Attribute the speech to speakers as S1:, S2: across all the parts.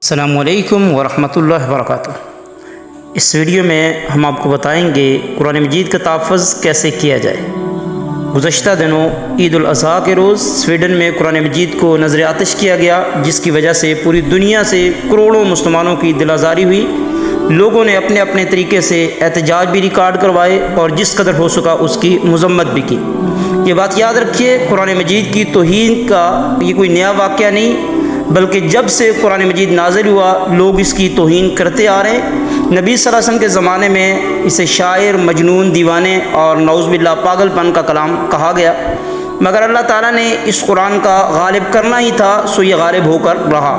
S1: السلام علیکم ورحمۃ اللہ وبرکاتہ۔ اس ویڈیو میں ہم آپ کو بتائیں گے قرآن مجید کا تحفظ کیسے کیا جائے۔ گزشتہ دنوں عید الاضحیٰ کے روز سویڈن میں قرآن مجید کو نذر آتش کیا گیا، جس کی وجہ سے پوری دنیا سے کروڑوں مسلمانوں کی دل آزاری ہوئی۔ لوگوں نے اپنے اپنے طریقے سے احتجاج بھی ریکارڈ کروائے اور جس قدر ہو سکا اس کی مذمت بھی کی۔ یہ بات یاد رکھیے، قرآن مجید کی توہین کا یہ کوئی نیا واقعہ نہیں، بلکہ جب سے قرآن مجید نازل ہوا لوگ اس کی توہین کرتے آ رہے ہیں۔ نبی صلی اللہ علیہ وسلم کے زمانے میں اسے شاعر، مجنون، دیوانے اور نعوذ باللہ پاگل پن کا کلام کہا گیا، مگر اللہ تعالیٰ نے اس قرآن کا غالب کرنا ہی تھا، سو یہ غالب ہو کر رہا۔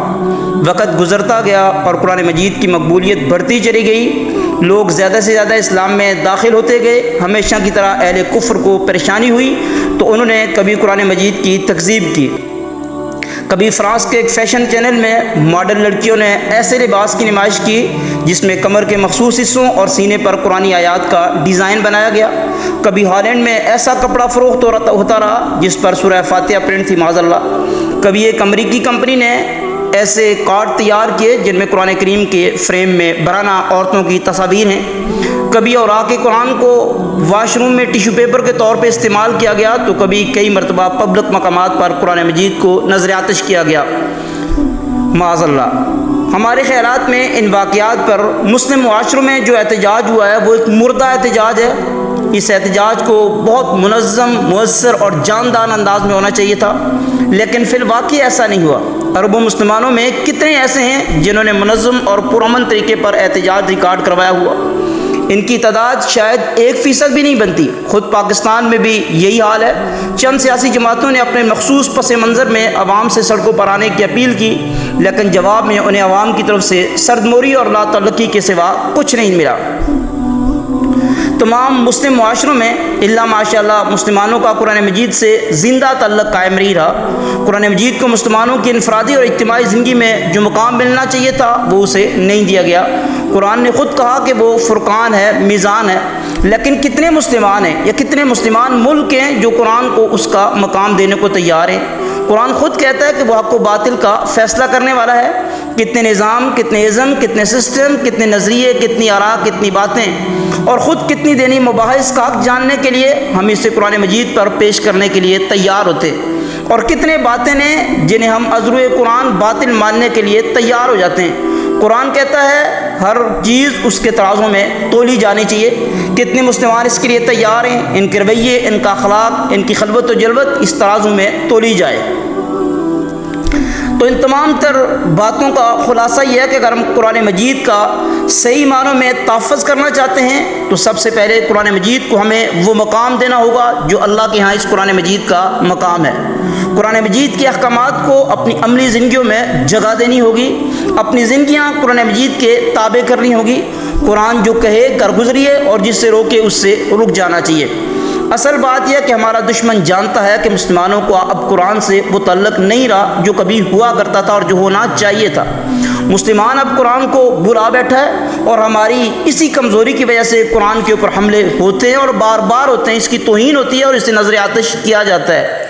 S1: وقت گزرتا گیا اور قرآن مجید کی مقبولیت بڑھتی چلی گئی، لوگ زیادہ سے زیادہ اسلام میں داخل ہوتے گئے۔ ہمیشہ کی طرح اہل کفر کو پریشانی ہوئی تو انہوں نے کبھی قرآن مجید کی تکذیب کی، کبھی فرانس کے ایک فیشن چینل میں ماڈل لڑکیوں نے ایسے لباس کی نمائش کی جس میں کمر کے مخصوص حصوں اور سینے پر قرآنی آیات کا ڈیزائن بنایا گیا، کبھی ہالینڈ میں ایسا کپڑا فروخت ہوتا رہا جس پر سورہ فاتحہ پرنٹ تھی معاذ اللہ، کبھی ایک امریکی کمپنی نے ایسے کارڈ تیار کیے جن میں قرآن کریم کے فریم میں برہنہ عورتوں کی تصاویر ہیں، کبھی اوراق قرآن کو واش روم میں ٹیشو پیپر کے طور پہ استعمال کیا گیا، تو کبھی کئی مرتبہ پبلک مقامات پر قرآن مجید کو نذر آتش کیا گیا معاذ اللہ۔ ہمارے خیالات میں ان واقعات پر مسلم معاشروں میں جو احتجاج ہوا ہے وہ ایک مردہ احتجاج ہے۔ اس احتجاج کو بہت منظم، مؤثر اور جاندار انداز میں ہونا چاہیے تھا، لیکن فی الواقع ایسا نہیں ہوا۔ عربوں مسلمانوں میں کتنے ایسے ہیں جنہوں نے منظم اور پرامن طریقے پر احتجاج ریکارڈ کروایا ہوا، ان کی تعداد شاید 1% بھی نہیں بنتی۔ خود پاکستان میں بھی یہی حال ہے۔ چند سیاسی جماعتوں نے اپنے مخصوص پس منظر میں عوام سے سڑکوں پر آنے کی اپیل کی، لیکن جواب میں انہیں عوام کی طرف سے سردموری اور لا تعلقی کے سوا کچھ نہیں ملا۔ تمام مسلم معاشروں میں الا ماشاءاللہ مسلمانوں کا قرآن مجید سے زندہ تعلق قائم نہیں رہا۔ قرآن مجید کو مسلمانوں کی انفرادی اور اجتماعی زندگی میں جو مقام ملنا چاہیے تھا وہ اسے نہیں دیا گیا۔ قرآن نے خود کہا کہ وہ فرقان ہے، میزان ہے، لیکن کتنے مسلمان ہیں یا کتنے مسلمان ملک ہیں جو قرآن کو اس کا مقام دینے کو تیار ہیں؟ قرآن خود کہتا ہے کہ وہ حق و باطل کا فیصلہ کرنے والا ہے۔ کتنے نظام، کتنے ازم، کتنے سسٹم، کتنے نظریے، کتنی آراء، کتنی باتیں، اور خود کتنی دینی مباحث کا حق جاننے کے لیے ہم اسے قرآن مجید پر پیش کرنے کے لیے تیار ہوتے، اور کتنے باتیں ہیں جنہیں ہم عذر قرآن باطل ماننے کے لیے تیار ہو جاتے ہیں۔ قرآن کہتا ہے ہر چیز اس کے ترازوں میں تولی جانی چاہیے۔ کتنے مسلمان اس کے لیے تیار ہیں ان کے رویے، ان کا اخلاق، ان کی خلوت و جلوت اس ترازوں میں تولی جائے۔ تو ان تمام تر باتوں کا خلاصہ یہ ہے کہ اگر ہم قرآن مجید کا صحیح معنوں میں تحفظ کرنا چاہتے ہیں تو سب سے پہلے قرآن مجید کو ہمیں وہ مقام دینا ہوگا جو اللہ کے ہاں اس قرآن مجید کا مقام ہے۔ قرآن مجید کے احکامات کو اپنی عملی زندگیوں میں جگہ دینی ہوگی، اپنی زندگیاں قرآن مجید کے تابع کرنی ہوگی۔ قرآن جو کہے کر گزریے اور جس سے روکے اس سے رک جانا چاہیے۔ اصل بات یہ ہے کہ ہمارا دشمن جانتا ہے کہ مسلمانوں کو اب قرآن سے وہ تعلق نہیں رہا جو کبھی ہوا کرتا تھا اور جو ہونا چاہیے تھا۔ مسلمان اب قرآن کو بلا بیٹھا ہے اور ہماری اسی کمزوری کی وجہ سے قرآن کے اوپر حملے ہوتے ہیں اور بار بار ہوتے ہیں، اس کی توہین ہوتی ہے اور اسے نذر آتش کیا جاتا ہے۔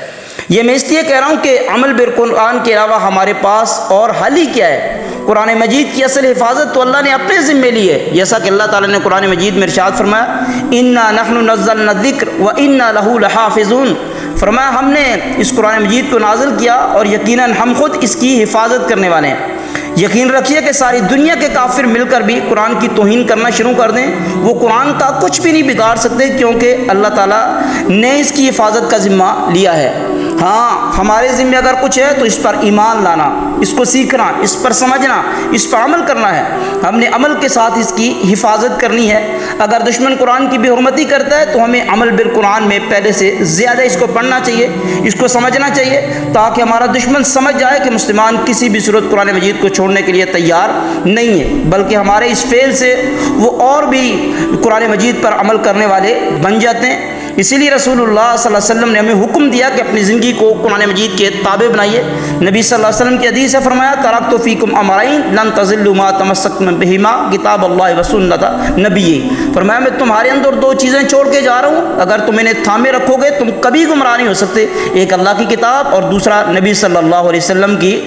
S1: یہ میں اس لیے کہہ رہا ہوں کہ عمل بالقرآن کے علاوہ ہمارے پاس اور حل ہی کیا ہے؟ قرآن مجید کی اصل حفاظت تو اللہ نے اپنے ذمے لی ہے، جیسا کہ اللہ تعالیٰ نے قرآن مجید میں ارشاد فرمایا اِنَّا نَحْنُ نَزَّلْنَا الذِّكْرَ وَإِنَّا لَهُ لَحَافِظُونَ، فرمایا ہم نے اس قرآن مجید کو نازل کیا اور یقیناً ہم خود اس کی حفاظت کرنے والے ہیں۔ یقین رکھیے کہ ساری دنیا کے کافر مل کر بھی قرآن کی توہین کرنا شروع کر دیں، وہ قرآن کا کچھ بھی نہیں بگاڑ سکتے، کیونکہ اللہ تعالیٰ نے اس کی حفاظت کا ذمہ لیا ہے۔ ہاں، ہمارے ذمہ اگر کچھ ہے تو اس پر ایمان لانا، اس کو سیکھنا، اس پر سمجھنا، اس پر عمل کرنا ہے۔ ہم نے عمل کے ساتھ اس کی حفاظت کرنی ہے۔ اگر دشمن قرآن کی بے حرمتی کرتا ہے تو ہمیں عمل بالقرآن میں پہلے سے زیادہ اس کو پڑھنا چاہیے، اس کو سمجھنا چاہیے، تاکہ ہمارا دشمن سمجھ جائے کہ مسلمان کسی بھی صورت قرآن مجید کو چھوڑنے کے لیے تیار نہیں ہے، بلکہ ہمارے اس فعل سے وہ اور بھی قرآن مجید پر عمل کرنے والے بن جاتے ہیں۔ اسی لیے رسول اللہ صلی اللہ علیہ وسلم نے ہمیں حکم دیا کہ اپنی زندگی کو قرآن مجید کے تابع بنائیے۔ نبی صلی اللہ علیہ وسلم کی حدیث ہے، فرمایا ترکت فیکم امرین لن تضلوا ما تمسکتم بہما کتاب اللہ و سنت نبی، فرمایا میں تمہارے اندر دو چیزیں چھوڑ کے جا رہا ہوں، اگر تم انہیں تھامے رکھو گے تم کبھی گمراہ نہیں ہو سکتے، ایک اللہ کی کتاب اور دوسرا نبی صلی اللہ علیہ وسلم کی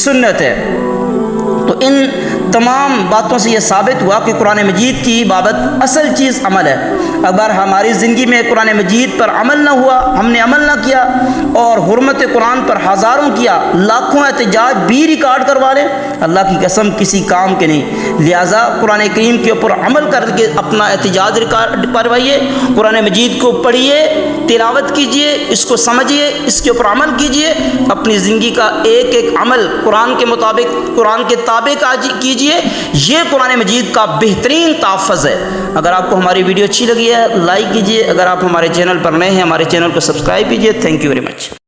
S1: سنت ہے۔ تو ان تمام باتوں سے یہ ثابت ہوا کہ قرآن مجید کی بابت اصل چیز عمل ہے۔ اگر ہماری زندگی میں قرآن مجید پر عمل نہ ہوا، ہم نے عمل نہ کیا اور حرمت قرآن پر ہزاروں کیا، لاکھوں احتجاج بھی ریکارڈ کروا لیں، اللہ کی قسم کسی کام کے نہیں۔ لہٰذا قرآن کریم کے اوپر عمل کر کے اپنا احتجاج ریکارڈ کروائیے، قرآن مجید کو پڑھیے، تلاوت کیجئے، اس کو سمجھیے، اس کے اوپر عمل کیجئے، اپنی زندگی کا ایک ایک عمل قرآن کے مطابق، قرآن کے تابع کیجئے۔ یہ قرآن مجید کا بہترین تحفظ ہے۔ اگر آپ کو ہماری ویڈیو اچھی لگی ہے لائک کیجئے، اگر آپ ہمارے چینل پر نئے ہیں ہمارے چینل کو سبسکرائب کیجئے۔ Thank you very much.